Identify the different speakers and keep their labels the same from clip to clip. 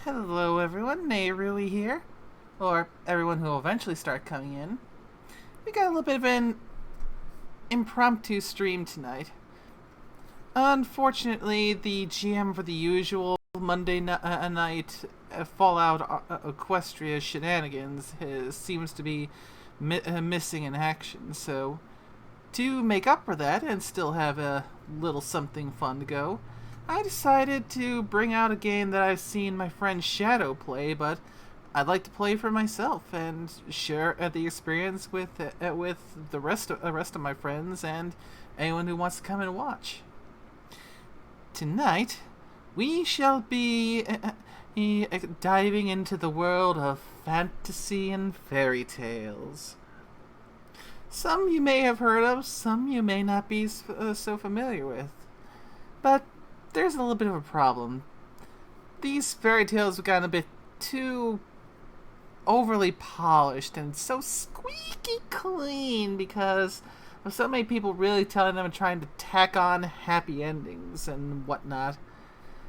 Speaker 1: Hello everyone, Nairui here. Or everyone who will eventually start coming in. We got a little bit of an impromptu stream tonight. Unfortunately, the GM for the usual Monday night Fallout Equestria shenanigans seems to be missing in action, so to make up for that and still have a little something fun to go, I decided to bring out a game that I've seen my friend Shadow play, but I'd like to play for myself and share the experience with the rest of my friends and anyone who wants to come and watch. Tonight, we shall be diving into the world of fantasy and fairy tales. Some you may have heard of, some you may not be so familiar with. But there's a little bit of a problem. These fairy tales have gotten a bit too overly polished and so squeaky clean because of so many people really telling them and trying to tack on happy endings and whatnot.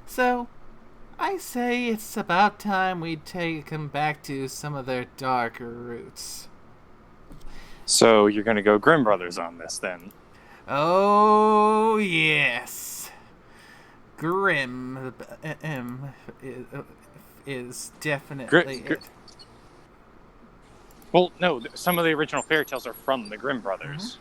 Speaker 1: So, I say it's about time we take them back to some of their darker roots.
Speaker 2: So you're going to go Grimm Brothers on this, then?
Speaker 1: Oh, yes. GRIIMM is definitely it.
Speaker 2: Well, no, some of the original fairy tales are from the Grimm Brothers.
Speaker 1: Mm-hmm.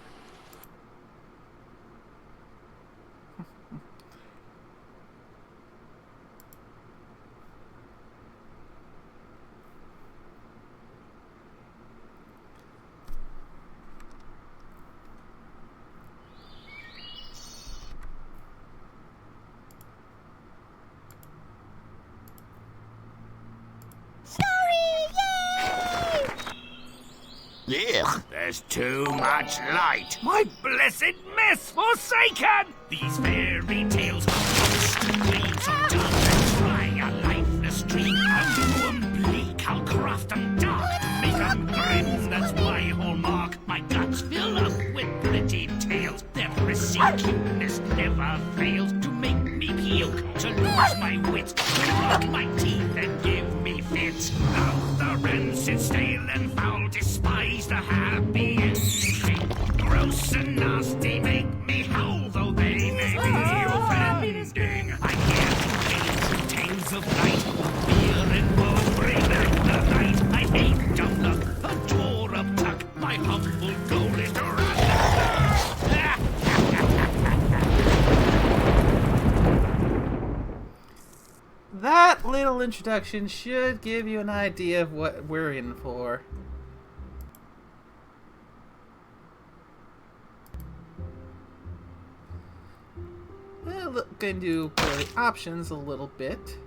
Speaker 3: Ugh, there's too much light. My blessed mess forsaken! These fairy tales are lost. Waves of dark that try a lifeless dream. I'll do 'em bleak, I'll craft 'em dark. Make 'em grim, that's my hallmark. My guts fill up with pretty tales. Their prissy cuteness never fails to make me puke, to lose my wits, to knock my teeth and give me fits. Love the rancid, stale and foul, despise the happy ending. Gross and nasty make me howl, though they may be offending. I hear tales and tales of night, fear and woe bring back the night. I hate dumb luck, adore uptuck, my humble goal is to run.
Speaker 1: That little introduction should give you an idea of what we're in for. Going to play options a little bit.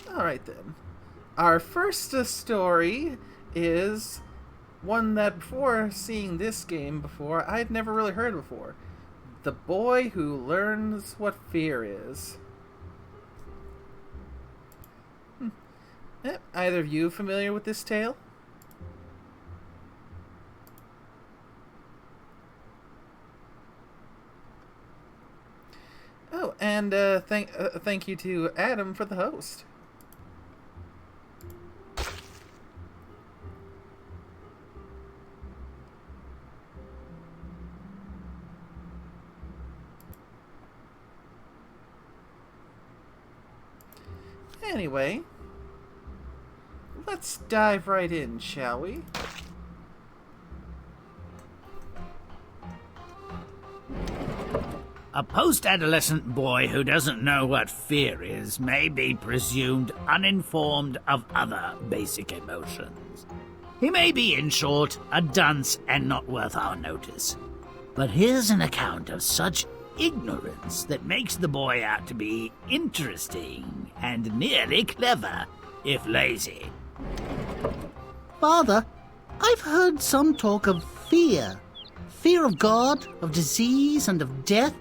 Speaker 1: Alright then. Our first story is one that before seeing this game before, I'd never really heard before. The Boy Who Learns What Fear Is. Either of you familiar with this tale? Oh, and thank you to Adam for the host. Anyway, let's dive right in, shall we?
Speaker 3: A post-adolescent boy who doesn't know what fear is may be presumed uninformed of other basic emotions. He may be, in short, a dunce and not worth our notice. But here's an account of such ignorance that makes the boy out to be interesting and nearly clever, if lazy.
Speaker 4: Father, I've heard some talk of fear. Fear of God, of disease, and of death?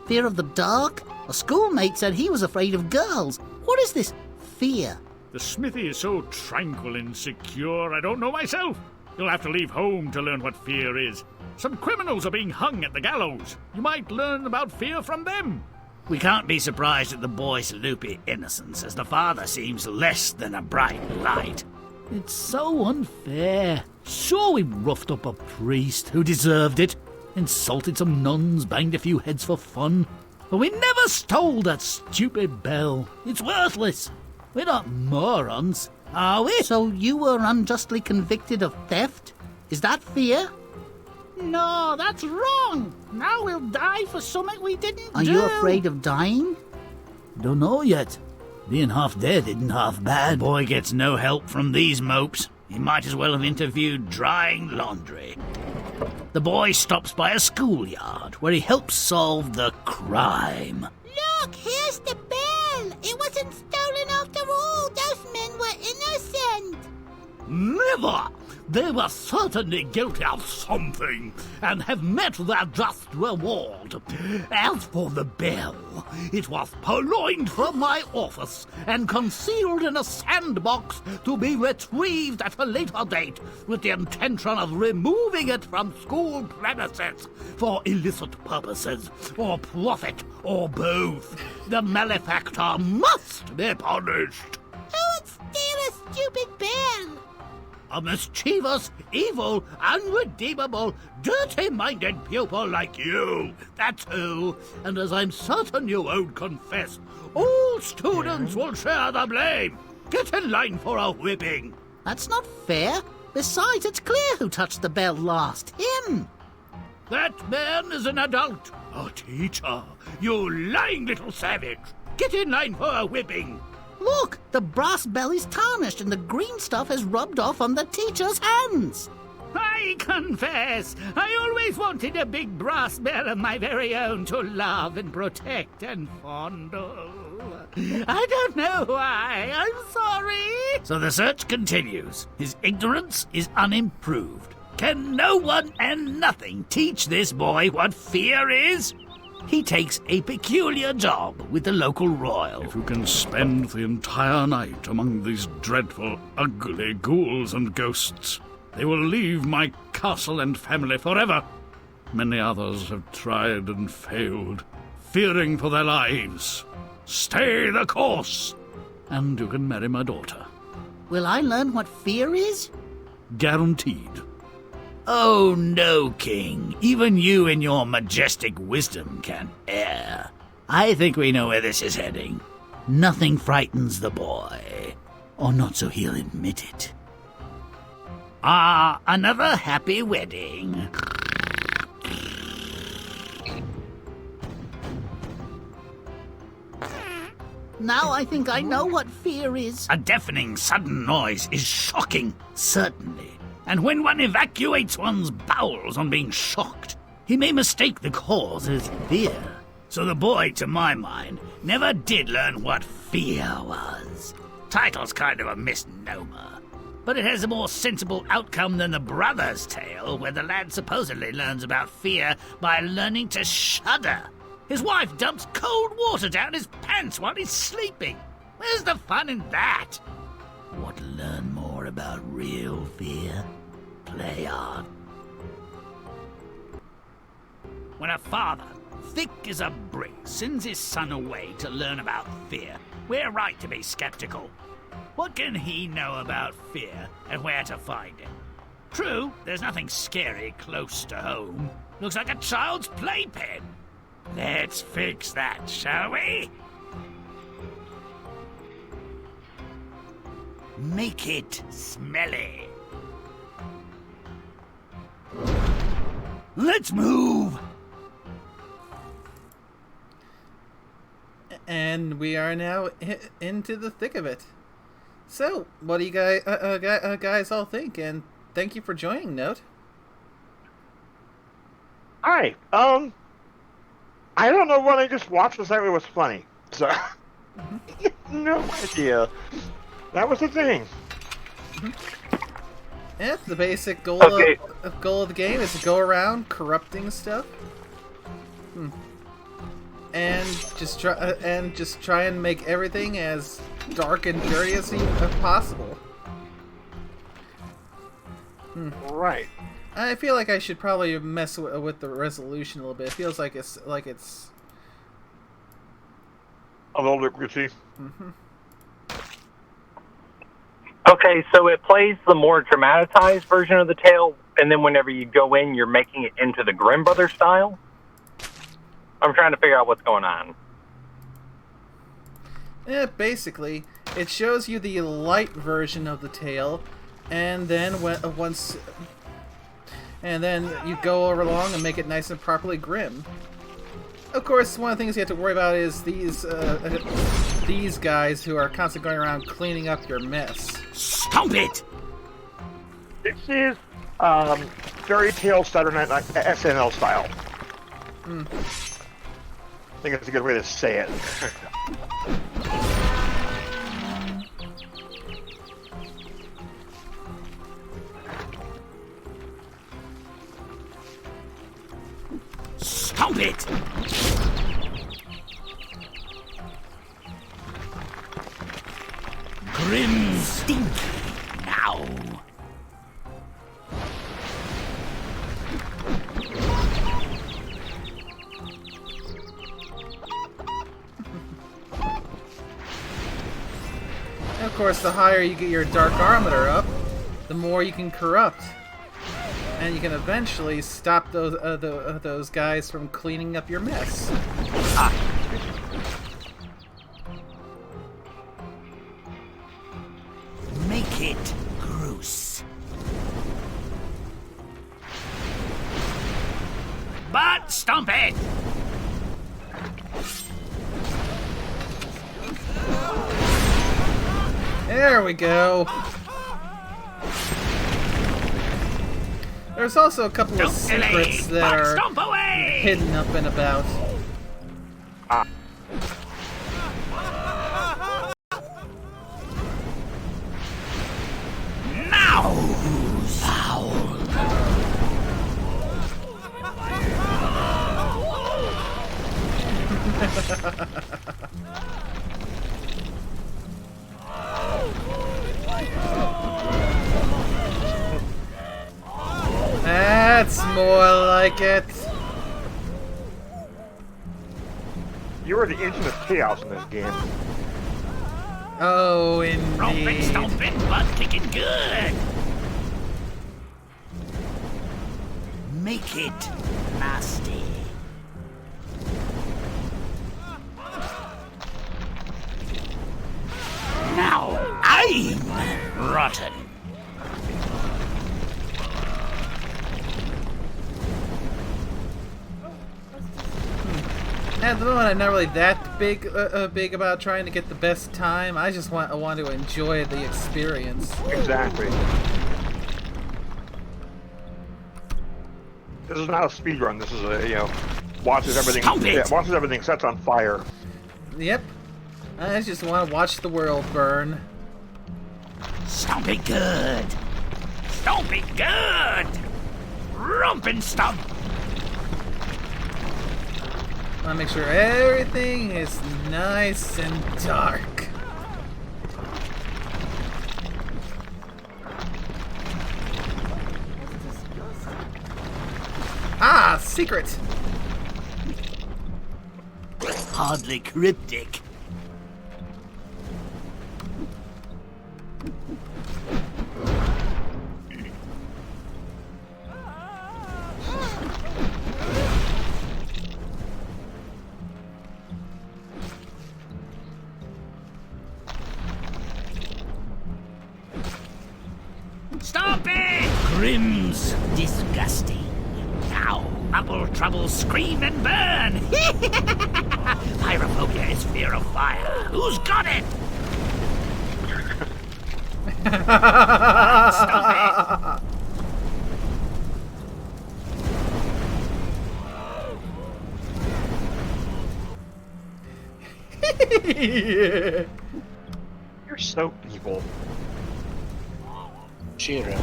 Speaker 4: Fear of the dark? A schoolmate said he was afraid of girls. What is this fear?
Speaker 3: The smithy is so tranquil and secure, I don't know myself. You'll have to leave home to learn what fear is. Some criminals are being hung at the gallows. You might learn about fear from them.
Speaker 5: We can't be surprised at the boy's loopy innocence, as the father seems less than a bright light. It's so unfair. Sure, we roughed up a priest who deserved it, insulted some nuns, banged a few heads for fun, but we never stole that stupid bell. It's worthless. We're not morons, are we?
Speaker 4: So you were unjustly convicted of theft? Is that fear?
Speaker 5: No, that's wrong. Now we'll die for something we didn't do.
Speaker 4: Are you afraid of dying?
Speaker 5: Don't know yet. Being half dead isn't half bad. Boy gets no help from these mopes. He might as well have interviewed drying laundry. The boy stops by a schoolyard where he helps solve the crime.
Speaker 6: Look, here's the bell. It wasn't stolen after all. Those men were innocent.
Speaker 5: Never! They were certainly guilty of something, and have met their just reward. As for the bell, it was purloined from my office and concealed in a sandbox to be retrieved at a later date with the intention of removing it from school premises for illicit purposes, or profit, or both. The malefactor must be punished.
Speaker 6: Who would steal a stupid bell?
Speaker 5: A mischievous, evil, unredeemable, dirty-minded pupil like you. That's who. And as I'm certain you won't confess, all students will share the blame. Get in line for a whipping.
Speaker 4: That's not fair. Besides, it's clear who touched the bell last. Him.
Speaker 5: That man is an adult. A teacher. You lying little savage. Get in line for a whipping.
Speaker 4: Look, the brass bell is tarnished and the green stuff has rubbed off on the teacher's hands.
Speaker 5: I confess, I always wanted a big brass bell of my very own to love and protect and fondle. I don't know why. I'm sorry. So the search continues. His ignorance is unimproved. Can no one and nothing teach this boy what fear is? He takes a peculiar job with the local royal.
Speaker 3: If you can spend the entire night among these dreadful, ugly ghouls and ghosts, they will leave my castle and family forever. Many others have tried and failed, fearing for their lives. Stay the course, and you can marry my daughter.
Speaker 4: Will I learn what fear is?
Speaker 3: Guaranteed.
Speaker 5: Oh, no, King. Even you in your majestic wisdom can err. I think we know where this is heading. Nothing frightens the boy. Or not so he'll admit it. Ah, another happy wedding.
Speaker 4: Now I think I know what fear is.
Speaker 5: A deafening sudden noise is shocking, certainly. And when one evacuates one's bowels on being shocked, he may mistake the cause as fear. So the boy, to my mind, never did learn what fear was. Title's kind of a misnomer, but it has a more sensible outcome than the Brother's Tale, where the lad supposedly learns about fear by learning to shudder. His wife dumps cold water down his pants while he's sleeping. Where's the fun in that? Want to learn more about real fear? Play on. When a father, thick as a brick, sends his son away to learn about fear, we're right to be skeptical. What can he know about fear and where to find it? True, there's nothing scary close to home. Looks like a child's playpen. Let's fix that, shall we? Make it smelly. Let's move.
Speaker 1: And we are now into the thick of it. So, what do you guys all think? And thank you for joining, Note.
Speaker 7: Alright, I don't know what I just watched was that it was funny. So, no idea. That was the thing.
Speaker 1: Yeah, the basic goal
Speaker 8: Okay.
Speaker 1: goal of the game is to go around corrupting stuff. And just try and make everything as dark and dirty as possible.
Speaker 7: Right.
Speaker 1: I feel like I should probably mess with the resolution a little bit. It feels like it's
Speaker 7: A little bit gritty.
Speaker 8: Okay, so it plays the more dramatized version of the tale, and then whenever you go in, you're making it into the Grimm Brothers style? I'm trying to figure out what's going on.
Speaker 1: Yeah, basically, it shows you the light version of the tale, and then you go along and make it nice and properly grim. Of course, one of the things you have to worry about is these guys who are constantly going around cleaning up your mess.
Speaker 5: Stomp it!
Speaker 7: This is fairy tale Saturday Night SNL style. I think it's a good way to say it.
Speaker 5: Stomp it! Grim Stinky now.
Speaker 1: And of course, the higher you get your Darkometer up, the more you can corrupt. And you can eventually stop those guys from cleaning up your mess.
Speaker 5: Make it gross. But stomp it!
Speaker 1: There we go. There's also a couple of secrets that are
Speaker 5: Stomp away!
Speaker 1: hidden up and about.
Speaker 5: Now! Foul!
Speaker 1: That's more like it.
Speaker 7: You are the engine of chaos in this game.
Speaker 1: Oh,
Speaker 5: Romping,
Speaker 1: indeed.
Speaker 5: stomping, butt kicking good! Make it nasty. Now I'm rotten.
Speaker 1: At the moment, I'm not really that big about trying to get the best time. I just want to enjoy the experience.
Speaker 7: Exactly. This is not a speed run. This is a watches everything.
Speaker 5: Stomp it!
Speaker 7: Yeah, watches everything sets on fire.
Speaker 1: Yep. I just want to watch the world burn.
Speaker 5: Stomp it good. Stomp it good. Romp and stomp.
Speaker 1: I want to make sure everything is nice and dark. Ah, secret!
Speaker 5: Hardly cryptic. Stop it! Grimm's disgusting. Now, Mumble Trouble, scream and burn! Pyrophobia is fear of fire. Who's got it? Stop
Speaker 1: Yeah.
Speaker 7: You're so evil.
Speaker 9: She really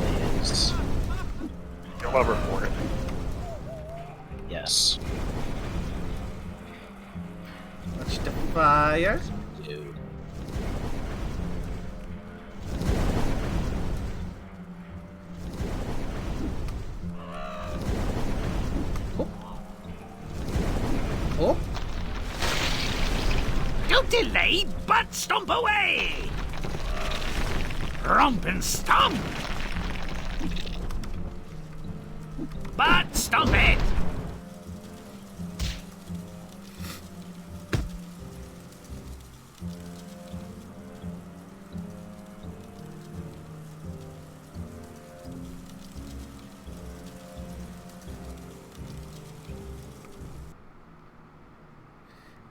Speaker 9: is.
Speaker 7: I love her for it.
Speaker 9: Yes.
Speaker 1: Watch the fire.
Speaker 9: Dude.
Speaker 1: Oh.
Speaker 5: Don't delay, but stomp away! Romp and stomp! But stomp it!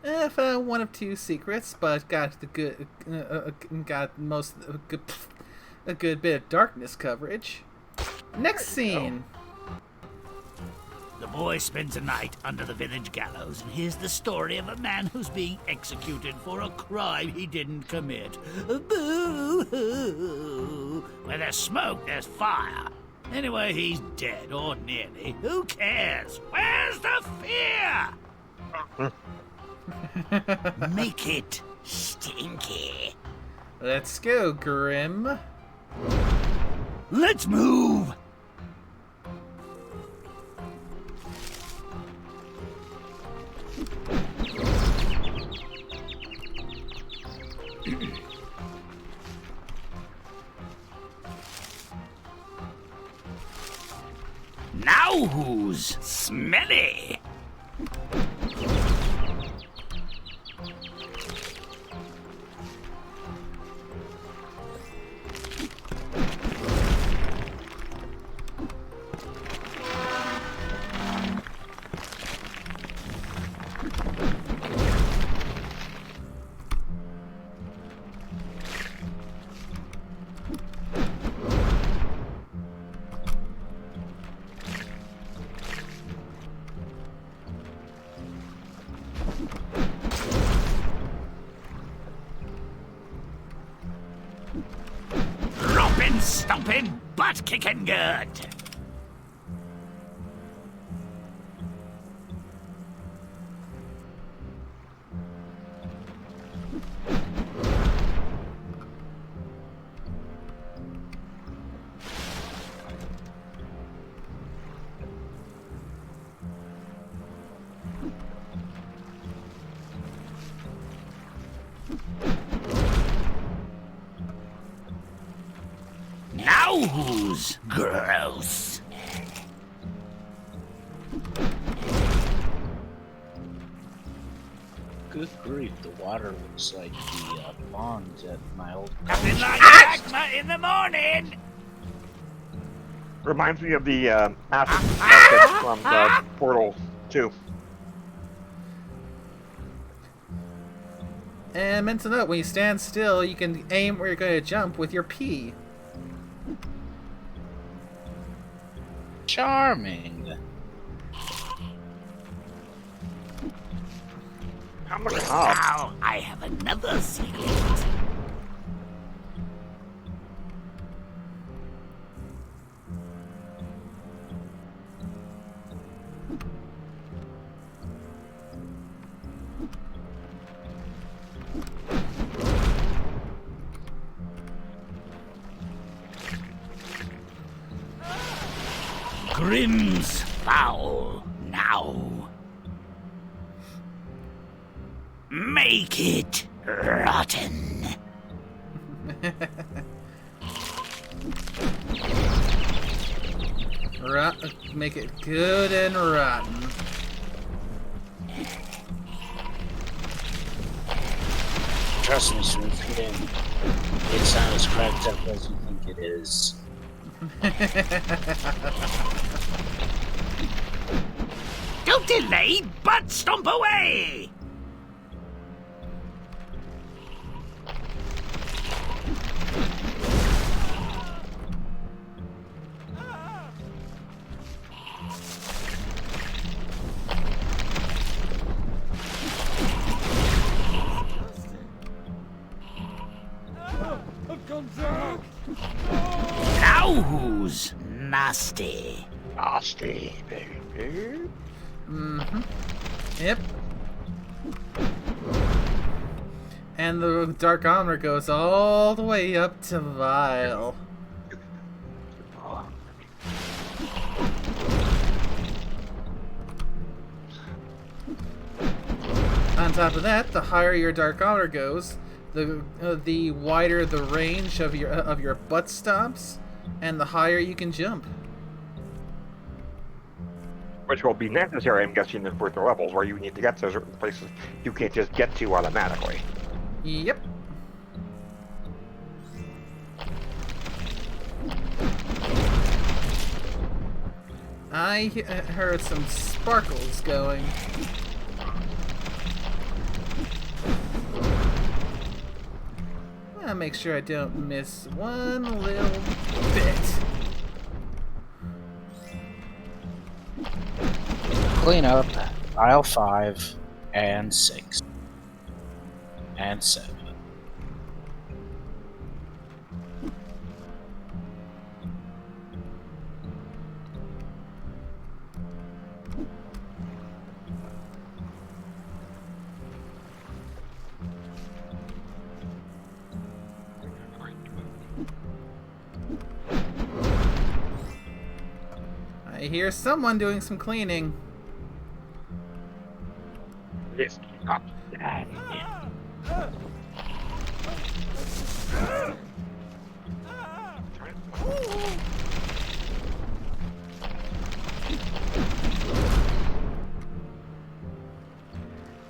Speaker 1: I found one of two secrets, but got the good, got most a good bit of darkness coverage. Next scene.
Speaker 5: The boy spends a night under the village gallows and hears the story of a man who's being executed for a crime he didn't commit. Boo-hoo! Where there's smoke, there's fire. Anyway, he's dead, or nearly. Who cares? Where's the fear? Make it stinky.
Speaker 1: Let's go, GRIIMM.
Speaker 5: Let's move! Now who's smelly? Stomping, butt kicking good. Now who's gross?
Speaker 9: Good grief, the water looks like the pond at my old
Speaker 5: Nothing like magma in the morning.
Speaker 7: Reminds me of the acid from Portal 2.
Speaker 1: And meant to note, when you stand still, you can aim where you're going to jump with your P.
Speaker 9: Charming.
Speaker 5: Now I have another secret. GRIIMM's foul now. Make it rotten.
Speaker 1: Make it good and rotten.
Speaker 9: Trust me, Smith, it's not as cracked up as you think it is.
Speaker 5: Don't delay, but stomp away! Now nasty.
Speaker 7: Nasty, baby.
Speaker 1: Mm-hmm. Yep. And the dark armor goes all the way up to vile. On top of that, the higher your dark armor goes, the wider the range of your butt stomps, and the higher you can jump.
Speaker 7: Which will be necessary, I'm guessing, in further levels where you need to get to certain places you can't just get to automatically.
Speaker 1: Yep. I heard some sparkles going. I'll make sure I don't miss one little bit.
Speaker 9: Clean up aisle 5 and 6 and 7.
Speaker 1: I hear someone doing some cleaning.
Speaker 7: Yes. Up.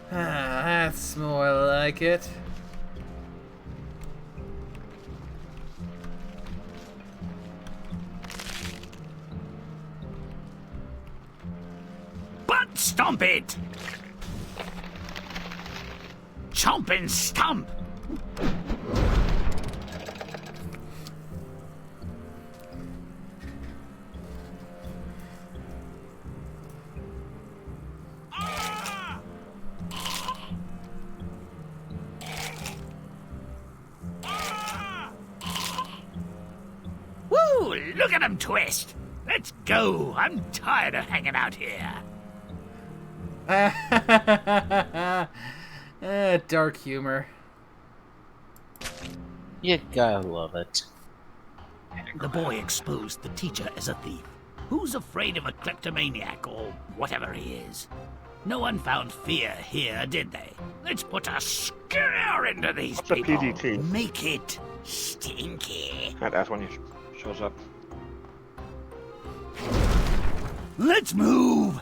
Speaker 1: That's more like it.
Speaker 5: Butt stomp it! Chomp and stomp! Woo! Look at him twist! Let's go! I'm tired of hanging out here.
Speaker 1: Dark humor.
Speaker 9: You gotta love it.
Speaker 5: The boy exposed the teacher as a thief. Who's afraid of a kleptomaniac or whatever he is? No one found fear here, did they? Let's put a scare into these
Speaker 7: What's a
Speaker 5: people.
Speaker 7: PDT?
Speaker 5: Make it stinky.
Speaker 7: That's when he shows up.
Speaker 5: Let's move.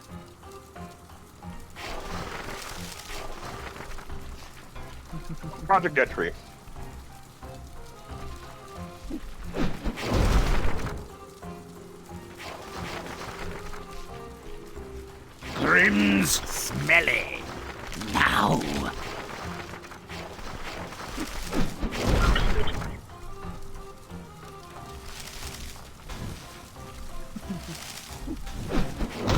Speaker 7: Project Dead Tree.
Speaker 5: GRIIMM's smelly. Now.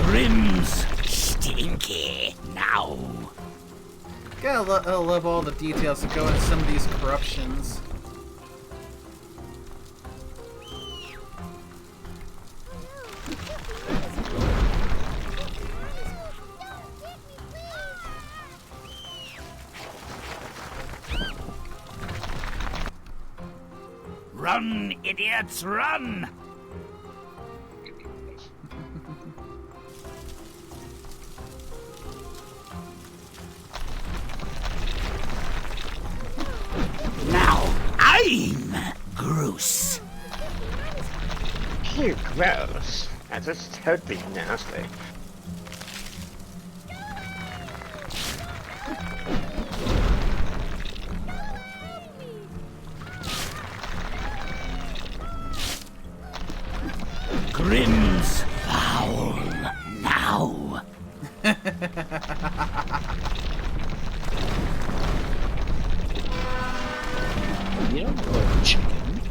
Speaker 5: GRIIMM's stinky. Now.
Speaker 1: Gotta love all the details that go into some of these corruptions.
Speaker 5: Run, idiots, run! Now I'm gross.
Speaker 7: Ew, gross. That's just totally nasty.
Speaker 5: GRIIMM's foul. Now.
Speaker 9: You don't love chicken.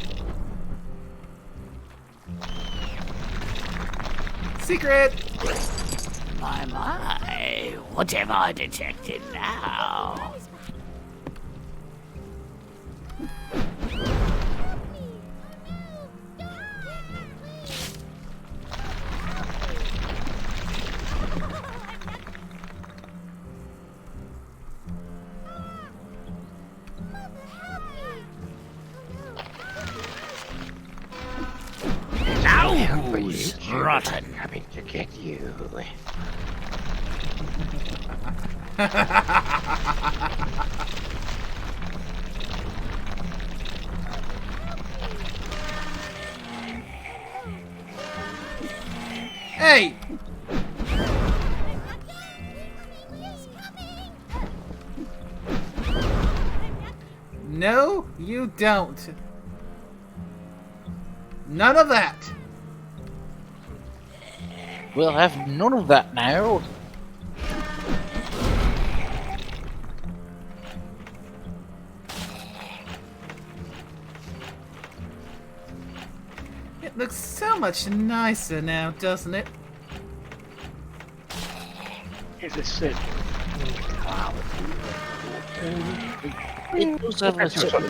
Speaker 1: Secret!
Speaker 5: My, what have I detected now? rotten.
Speaker 7: Coming to get you.
Speaker 1: Hey! No, you don't. None of that.
Speaker 9: We'll have none of that now.
Speaker 1: It looks so much nicer now, doesn't it?
Speaker 7: Is it sin?
Speaker 9: It does have a certain,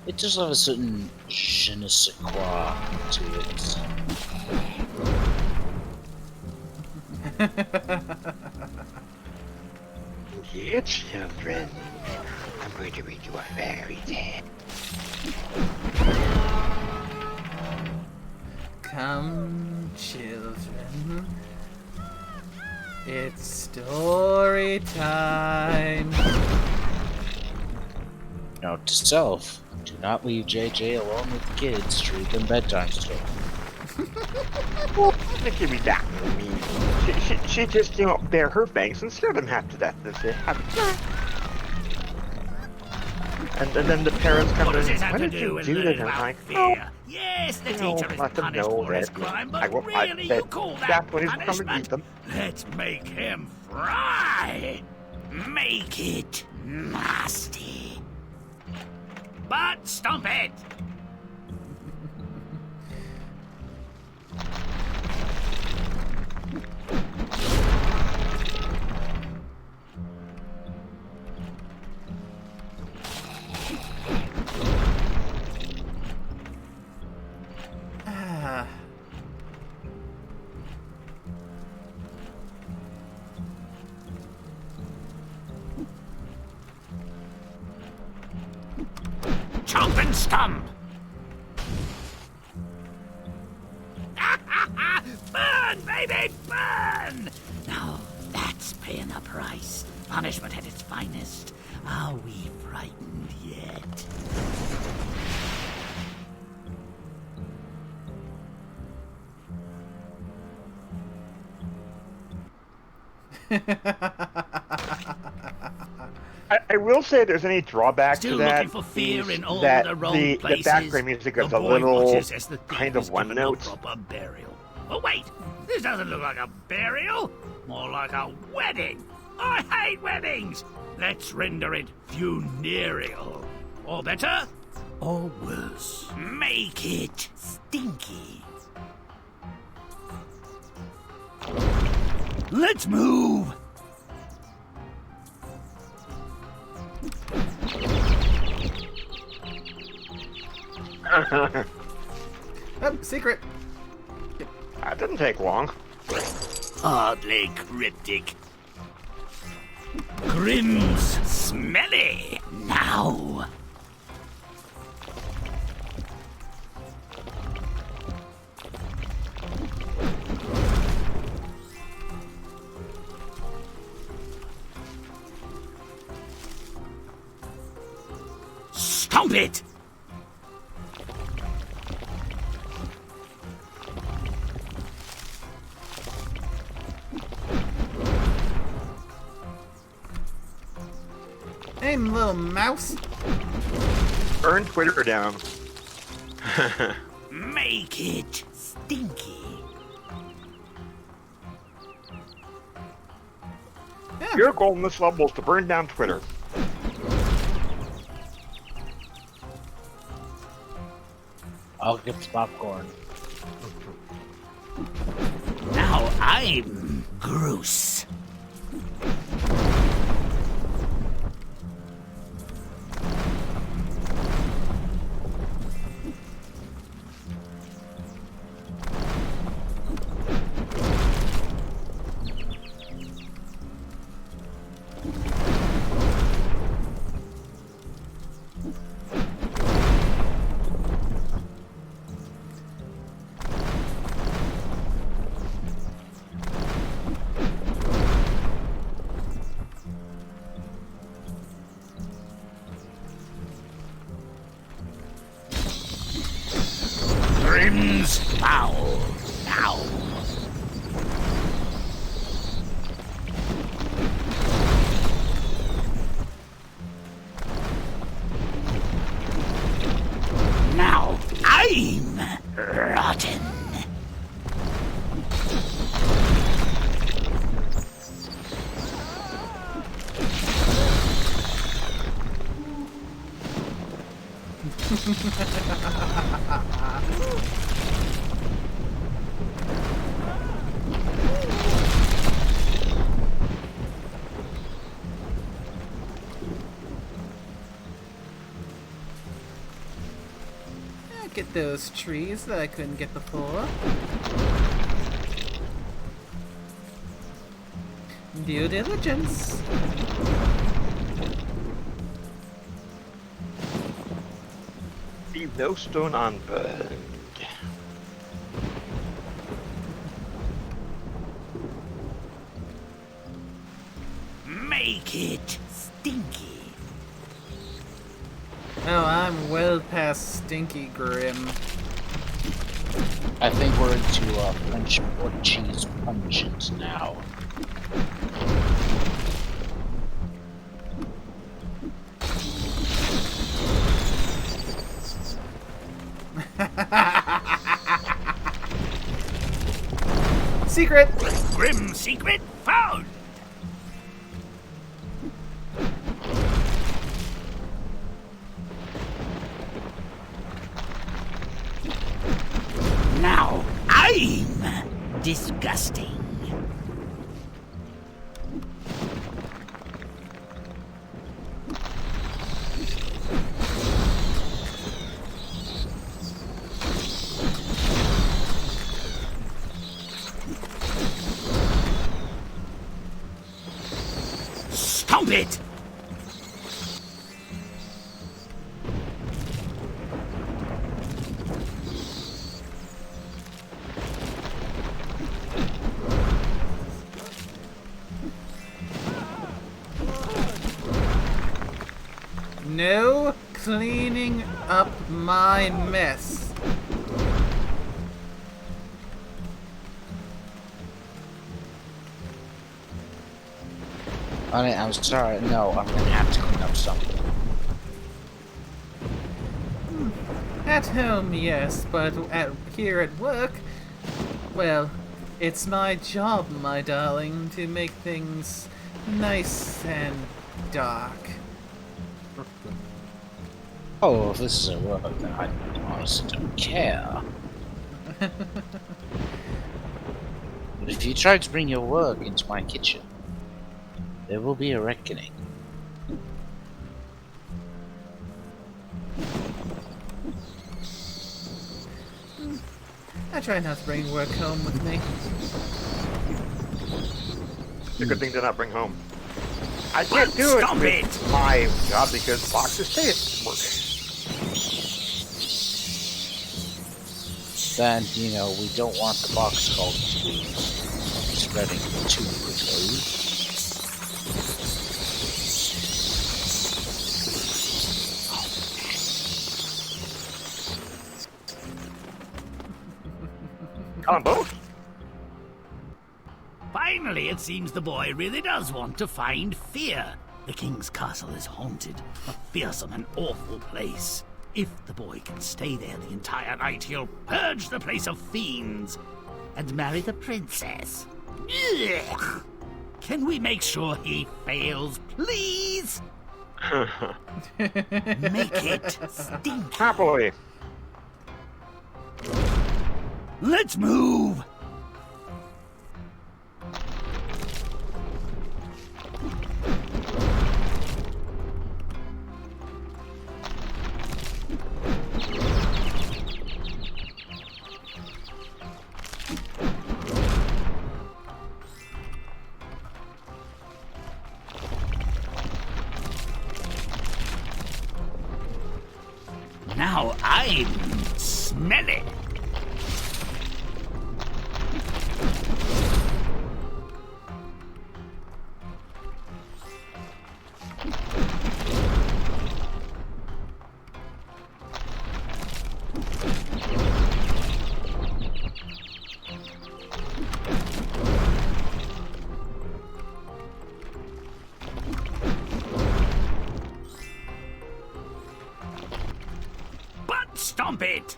Speaker 9: it does have a certain je ne sais quoi to it.
Speaker 7: Dear children, I'm going to read you a fairy tale.
Speaker 1: Come, children. It's story time.
Speaker 9: Note to self, do not leave JJ alone with the kids to read them bedtime stories.
Speaker 7: Don't give me that. She just, bare her fangs and scared them half to death and say, and then the parents come
Speaker 5: What does
Speaker 7: in,
Speaker 5: this have
Speaker 7: what
Speaker 5: to
Speaker 7: did
Speaker 5: do
Speaker 7: you
Speaker 5: with
Speaker 7: do?
Speaker 5: learning
Speaker 7: And I'm
Speaker 5: about
Speaker 7: like,
Speaker 5: fear? Yes, the
Speaker 7: you know,
Speaker 5: teacher is
Speaker 7: let them
Speaker 5: punished
Speaker 7: know
Speaker 5: for his
Speaker 7: that
Speaker 5: crime,
Speaker 7: I
Speaker 5: but
Speaker 7: won't-
Speaker 5: really,
Speaker 7: that
Speaker 5: you call that
Speaker 7: that's when he's coming to
Speaker 5: punishment?
Speaker 7: eat them.
Speaker 5: Let's make him fry. Make it nasty. But stomp it.
Speaker 1: Ah.
Speaker 5: Chomp and stomp. Burn, baby, burn! Now that's paying a price. Punishment at its finest. Are we frightened yet?
Speaker 7: I will say if there's any drawback
Speaker 5: Still
Speaker 7: to that,
Speaker 5: looking for fear
Speaker 7: is
Speaker 5: in all
Speaker 7: that
Speaker 5: the wrong
Speaker 7: the
Speaker 5: places.
Speaker 7: background music
Speaker 5: The
Speaker 7: is a
Speaker 5: boy
Speaker 7: little
Speaker 5: watches as the thief
Speaker 7: kind
Speaker 5: is
Speaker 7: of one
Speaker 5: given no
Speaker 7: note.
Speaker 5: proper burial. Oh wait, this doesn't look like a burial. More like a wedding. I hate weddings. Let's render it funereal. Or better, or worse. Make it stinky. Let's move.
Speaker 1: Oh, secret.
Speaker 7: That didn't take long.
Speaker 5: Hardly cryptic. GRIIMM's smelly. Now. Stomp it!
Speaker 1: Hey, little mouse.
Speaker 7: Burn Twitter down.
Speaker 5: Make it stinky.
Speaker 1: Yeah.
Speaker 7: Your goal in this level is to burn down Twitter.
Speaker 9: I'll get the popcorn.
Speaker 5: Now I'm gross. most foul. Now. Now I'm rotten.
Speaker 1: Get those trees that I couldn't get before. Due diligence.
Speaker 7: Leave no stone unburned.
Speaker 5: Make it stinky.
Speaker 1: Oh, I'm well past stinky, GRIIMM.
Speaker 9: I think we're into French or cheese pungent now.
Speaker 1: Secret!
Speaker 3: GRIMM secret found!
Speaker 5: Now I'm disgusting. Stomp it!
Speaker 1: No cleaning up my mess.
Speaker 9: Honey, I'm sorry. No, I'm gonna have to clean up something.
Speaker 1: At home, yes, but here at work, well, it's my job, my darling, to make things nice and dark.
Speaker 9: Oh, if this is a work, then I honestly don't care. But if you try to bring your work into my kitchen, there will be a reckoning.
Speaker 1: I try not to bring work home with me.
Speaker 7: It's a good thing to not bring home. I can't do it
Speaker 3: Stop
Speaker 7: with
Speaker 3: it!
Speaker 7: my job because boxes stay at work.
Speaker 9: Then, you know, we don't want the box cult to be spreading too quickly.
Speaker 7: On both?
Speaker 5: Finally, it seems the boy really does want to find fear. The king's castle is haunted, a fearsome and awful place. If the boy can stay there the entire night, he'll purge the place of fiends and marry the princess. Ugh. Can we make sure he fails, please? Make it stink.
Speaker 7: Happily.
Speaker 5: Let's move! Now I'm smelly. stomp it!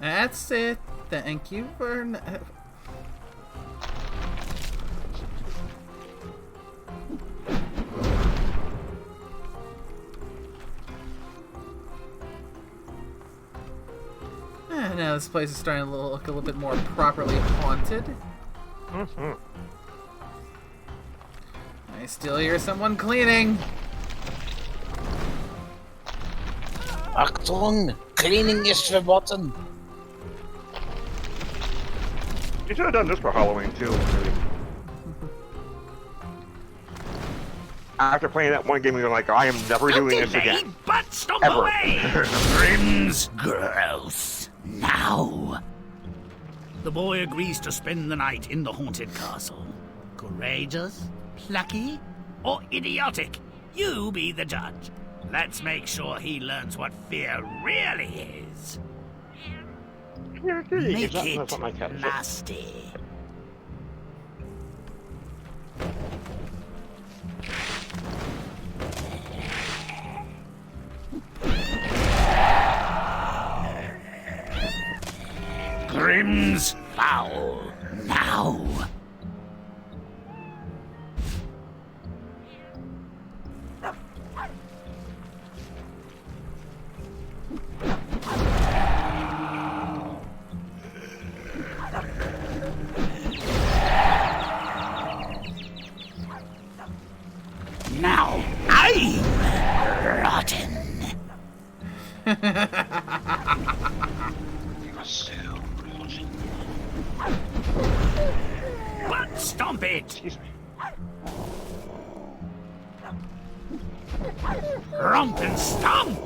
Speaker 1: That's it. Thank you for... Now this place is starting to look a little bit more properly haunted. I still hear someone cleaning.
Speaker 9: Achtung! Cleaning is verboten!
Speaker 7: You should have done this for Halloween too. Maybe. After playing that one game, you're like, I am never doing this again.
Speaker 5: But stomp
Speaker 7: Ever.
Speaker 5: away! Grimm's gross. Now. The boy agrees to spend the night in the haunted castle. Courageous, plucky, or idiotic? You be the judge. Let's make sure he learns what fear really is. Make it nasty. Grimm's foul. Now. Now I'm rotten. But stomp it!
Speaker 7: Excuse me.
Speaker 5: Romp and stomp!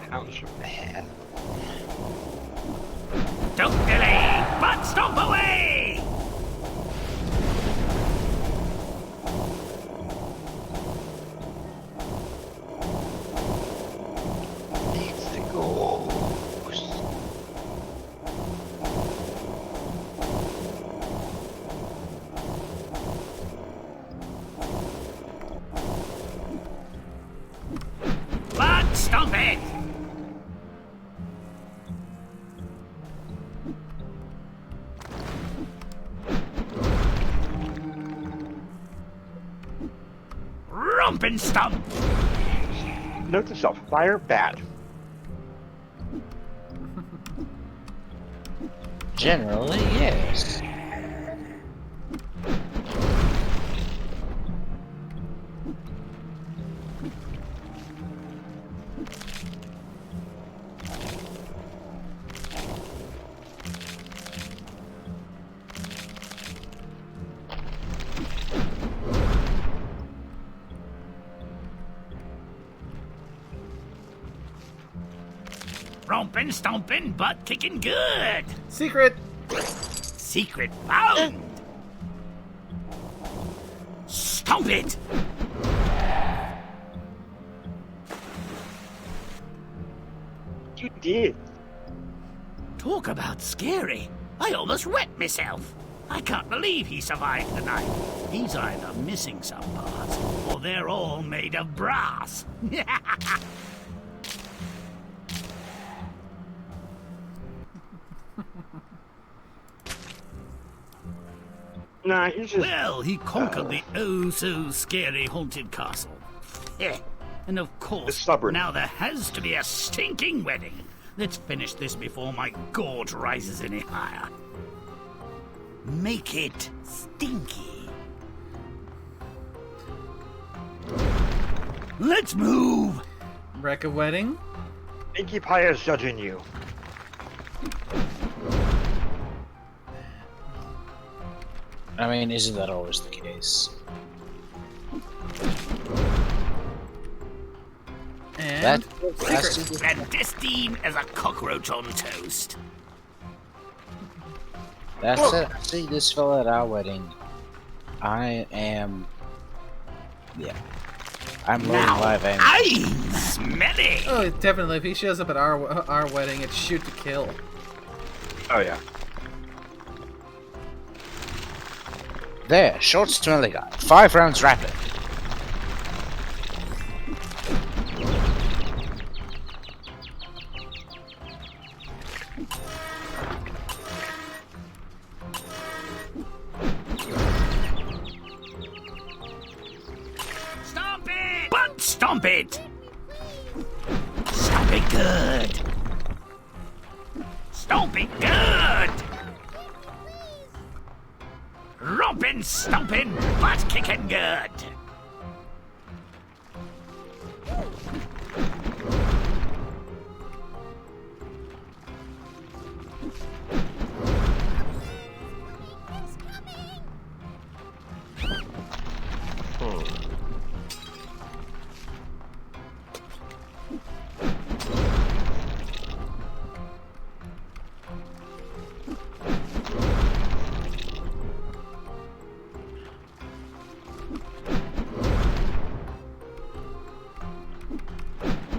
Speaker 7: Pounds from the head.
Speaker 5: Don't delay, but stomp away!
Speaker 7: Needs to go.
Speaker 5: But stomp it! Romp and stomp!
Speaker 7: Note to self, fire bad.
Speaker 9: Generally, yes.
Speaker 5: Rompin', stompin', butt kicking good!
Speaker 1: Secret!
Speaker 5: Secret found! Stomp it!
Speaker 7: You did.
Speaker 5: Talk about scary. I almost wet myself. I can't believe he survived the night. He's either missing some parts, or they're all made of brass.
Speaker 7: Nah, he's just.
Speaker 5: Well, he conquered the oh-so-scary haunted castle. And of
Speaker 7: It's
Speaker 5: course,
Speaker 7: stubborn.
Speaker 5: now there has to be a stinking wedding. Let's finish this before my gorge rises any higher. Make it stinky. Let's move!
Speaker 1: Wreck a wedding?
Speaker 7: Pinkie Pie is judging you.
Speaker 9: I mean, isn't that always the case?
Speaker 1: And
Speaker 3: clandestine as a cockroach on toast.
Speaker 9: That's it. I see this fella at our wedding. I am. Yeah. I'm loading live aim.
Speaker 3: I'm smelly.
Speaker 1: oh, definitely. If he shows up at our wedding, it's shoot to kill.
Speaker 2: Oh yeah.
Speaker 9: There, short smelly guy. 5 rounds rapid.
Speaker 3: Stomp it! But stomp it! Stomp it good! Stomp it good! Rompin', stompin', butt kicking good!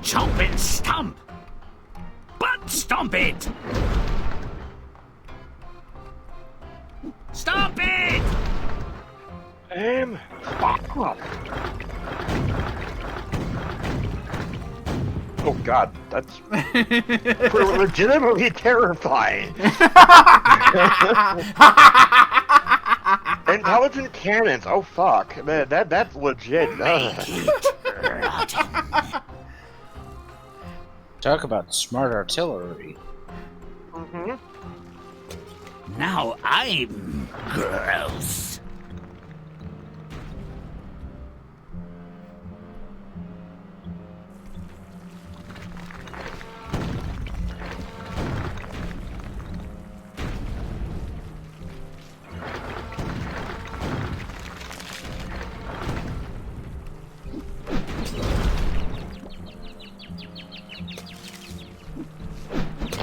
Speaker 3: Chomp and stomp! Butt stomp it! Stomp it!
Speaker 7: Fuck off. Oh god, that's legitimately terrifying. Intelligent cannons. Oh fuck, man, that's legit.
Speaker 9: Talk about smart artillery.
Speaker 7: Mm-hmm.
Speaker 3: Now I'm gross.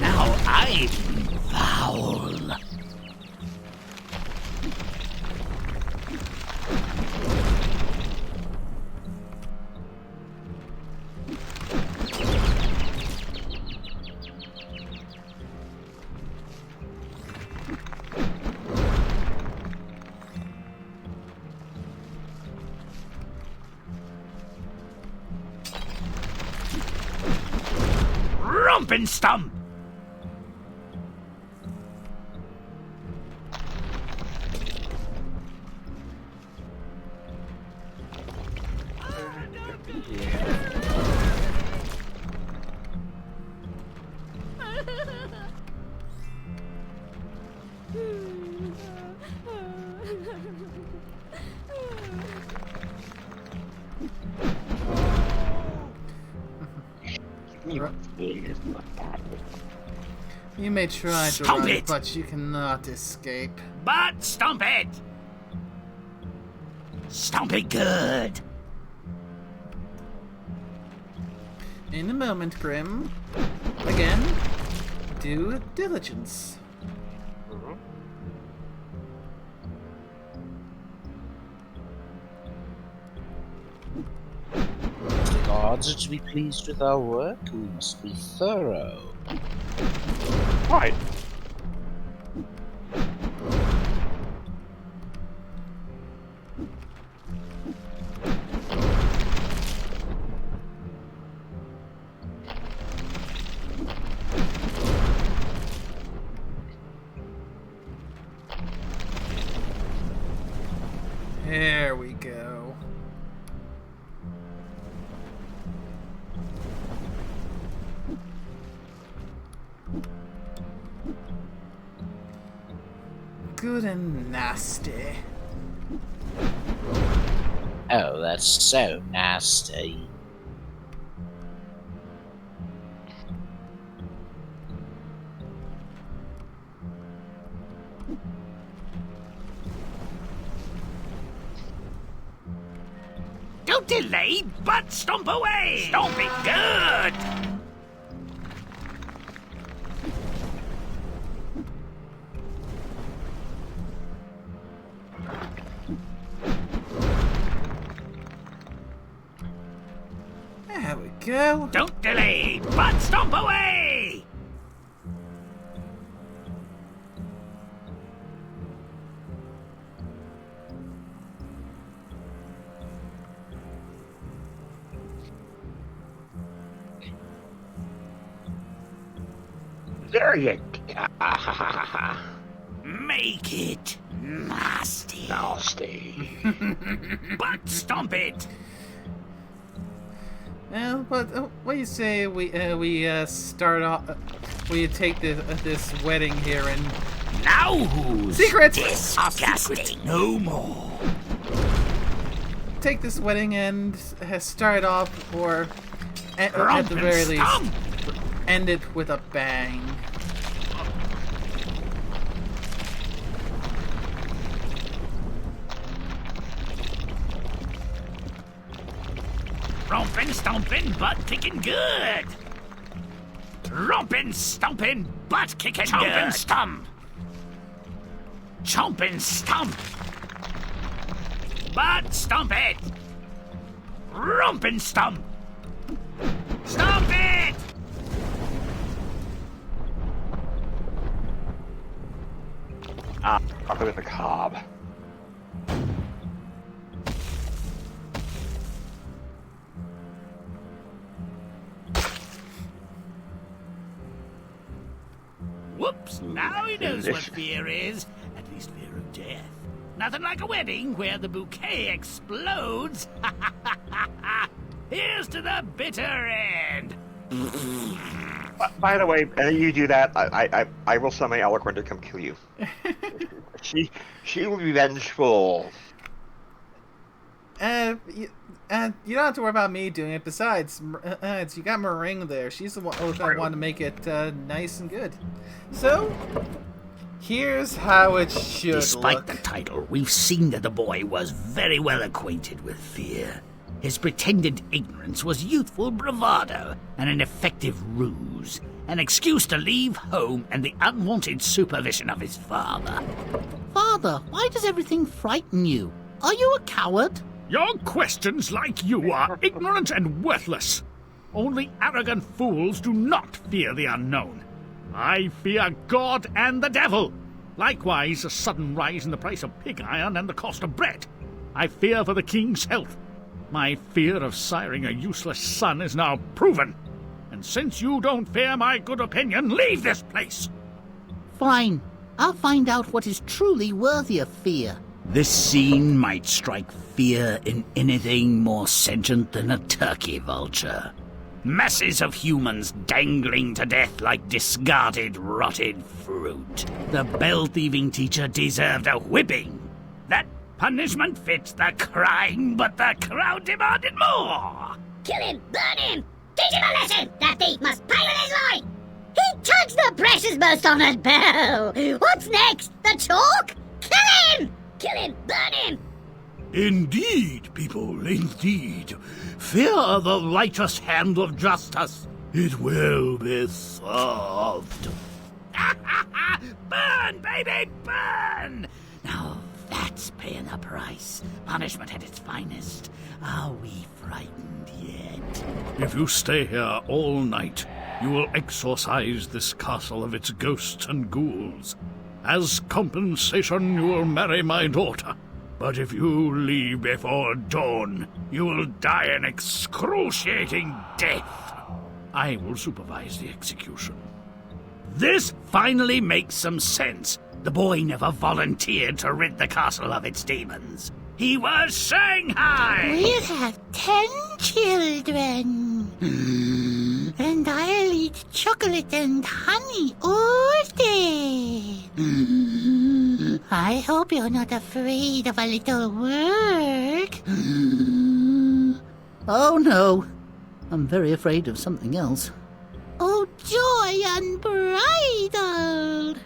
Speaker 3: Now I'm foul. Rump and stump.
Speaker 1: You may try to
Speaker 3: Stomp
Speaker 1: run,
Speaker 3: it!
Speaker 1: but you cannot escape.
Speaker 3: But stomp it! Stomp it good!
Speaker 1: In a moment, Grimm. Again, due diligence.
Speaker 9: If the gods are to be pleased with our work, we must be thorough.
Speaker 7: Right.
Speaker 1: There we go. Good and nasty.
Speaker 9: Oh, that's so nasty.
Speaker 3: Do Don't delay, but stomp away! Stomp it good!
Speaker 1: There we go.
Speaker 3: Don't delay, but stomp away!
Speaker 7: There you go.
Speaker 3: Make it nasty.
Speaker 7: Nasty.
Speaker 3: But stomp it!
Speaker 1: Well, but what do you say we start off? We take this wedding here and
Speaker 3: Now who's
Speaker 1: secret.
Speaker 3: disgusting? No more.
Speaker 1: Take this wedding and start off, or at the very least, end it with a bang.
Speaker 3: Rompin', stompin', butt kicking good. Rompin', stompin', butt kicking good. Chompin' stomp. Chompin' stomp. Butt stomp it. Rompin' stomp. Stomp it.
Speaker 7: I'll go with the cob.
Speaker 3: Whoops, now he knows what fear is. At least fear of death. Nothing like a wedding where the bouquet explodes. Here's to the bitter end.
Speaker 7: By the way, you do that, I will summon Eloquent to come kill you. She will be vengeful.
Speaker 1: You don't have to worry about me doing it. Besides, you got Meringue there. She's the one that want to make it nice and good. So, here's how it should
Speaker 5: Despite
Speaker 1: look.
Speaker 5: the title, we've seen that the boy was very well acquainted with fear. His pretended ignorance was youthful bravado and an effective ruse, an excuse to leave home and the unwanted supervision of his father.
Speaker 4: Father, why does everything frighten you? Are you a coward?
Speaker 3: Your questions, like you, are ignorant and worthless. Only arrogant fools do not fear the unknown. I fear God and the devil. Likewise, a sudden rise in the price of pig iron and the cost of bread. I fear for the king's health. My fear of siring a useless son is now proven. And since you don't fear my good opinion, leave this place.
Speaker 4: Fine. I'll find out what is truly worthy of fear.
Speaker 5: This scene might strike fear in anything more sentient than a turkey vulture. Masses of humans dangling to death like discarded, rotted fruit. The bell-thieving teacher deserved a whipping. That punishment fits the crime, but the crowd demanded more.
Speaker 6: Kill him! Burn him! Teach him a lesson! That thief must pay with his life! He touched the precious most honored bell! What's next? The chalk? Kill him! Kill him! Burn him!
Speaker 5: Indeed, people, indeed. Fear the righteous hand of justice. It will be served.
Speaker 3: Burn, baby, burn! Now that's paying the price. Punishment at its finest. Are we frightened yet?
Speaker 5: If you stay here all night, you will exorcise this castle of its ghosts and ghouls. As compensation, you will marry my daughter. But if you leave before dawn, you will die an excruciating death. I will supervise the execution. This finally makes some sense. The boy never volunteered to rid the castle of its demons. He was Shanghai!
Speaker 6: We'll have 10 children. And I'll eat chocolate and honey all day. I hope you're not afraid of a little work.
Speaker 4: Oh no. I'm very afraid of something else.
Speaker 6: Oh, joy unbridled.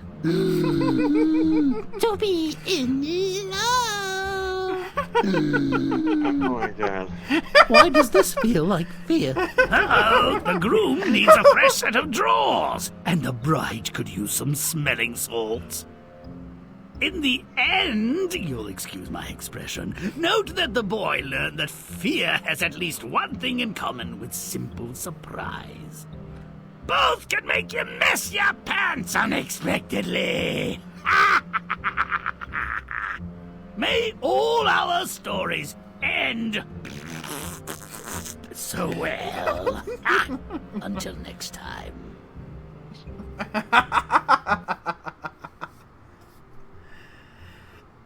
Speaker 6: To be in love.
Speaker 7: Oh my god.
Speaker 4: Why does this feel like fear?
Speaker 5: Uh-oh, the groom needs a fresh set of drawers, and the bride could use some smelling salts. In the end, you'll excuse my expression, note that the boy learned that fear has at least one thing in common with simple surprise. Both can make you mess your pants unexpectedly. May all our stories end so well. Until next time.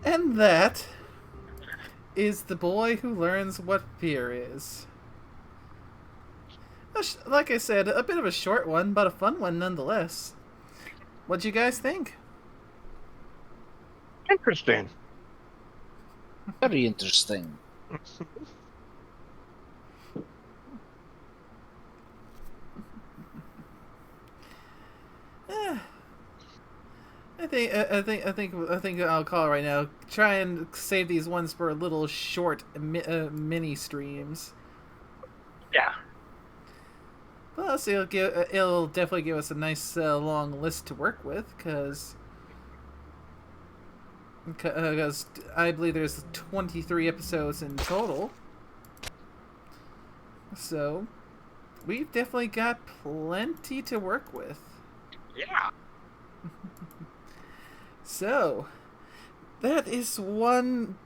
Speaker 1: And that is The Boy Who Learns What Fear Is. Like I said, a bit of a short one, but a fun one nonetheless. What'd you guys think?
Speaker 7: Interesting.
Speaker 9: Very interesting.
Speaker 1: I think I'll call it right now. Try and save these ones for little short mini streams.
Speaker 8: Yeah.
Speaker 1: Plus, it'll definitely give us a nice long list to work with, because I believe there's 23 episodes in total. So we've definitely got plenty to work with.
Speaker 7: Yeah.
Speaker 1: So, that is one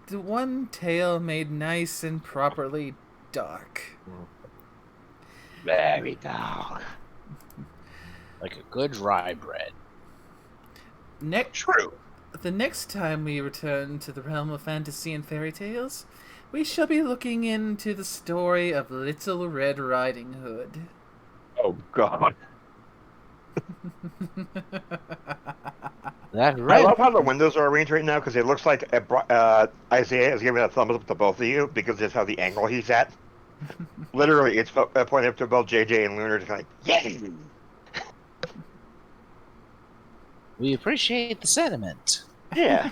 Speaker 1: tale made nice and properly dark.
Speaker 9: Very dark. Like a good rye bread.
Speaker 7: True.
Speaker 1: The next time we return to the realm of fantasy and fairy tales, we shall be looking into the story of Little Red Riding Hood.
Speaker 7: Oh god.
Speaker 9: That
Speaker 7: I
Speaker 9: red.
Speaker 7: love how the windows are arranged right now because it looks like Isaiah is giving a thumbs up to both of you because it's how the angle he's at. Literally, it's pointing up to both JJ and Lunar, just like, yay!
Speaker 9: We appreciate the sentiment.
Speaker 7: Yeah.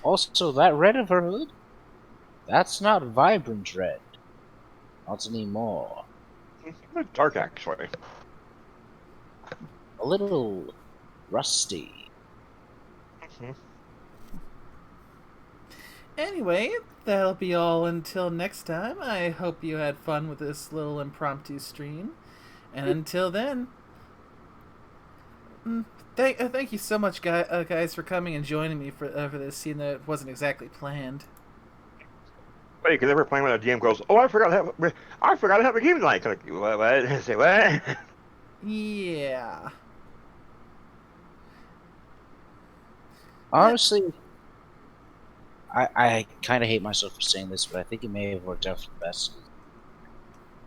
Speaker 9: Also, that red of her hood, that's not vibrant red. Not anymore.
Speaker 7: It's dark, actually.
Speaker 9: A little rusty.
Speaker 1: Anyway, that'll be all until next time. I hope you had fun with this little impromptu stream. And until then, thank you so much, guys, for coming and joining me for this scene that wasn't exactly planned.
Speaker 7: Wait, because every playing when a DM goes, oh, I forgot to have a game tonight. Like, what? Say what?
Speaker 1: Yeah.
Speaker 9: Honestly, I kind of hate myself for saying this, but I think it may have worked out for the best.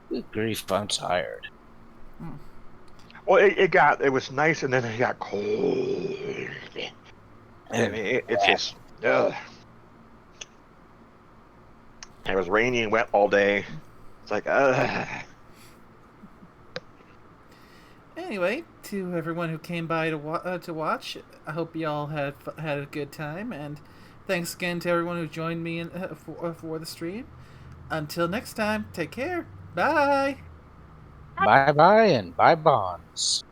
Speaker 9: Good grief, I'm tired.
Speaker 7: Well, it was nice, and then it got cold. I mean, it's just, ugh. It was rainy and wet all day. It's like, ugh.
Speaker 1: Anyway, to everyone who came by to watch, I hope y'all had a good time, and thanks again to everyone who joined me for the stream. Until next time, take care. Bye.
Speaker 9: Bye-bye and bye bonds.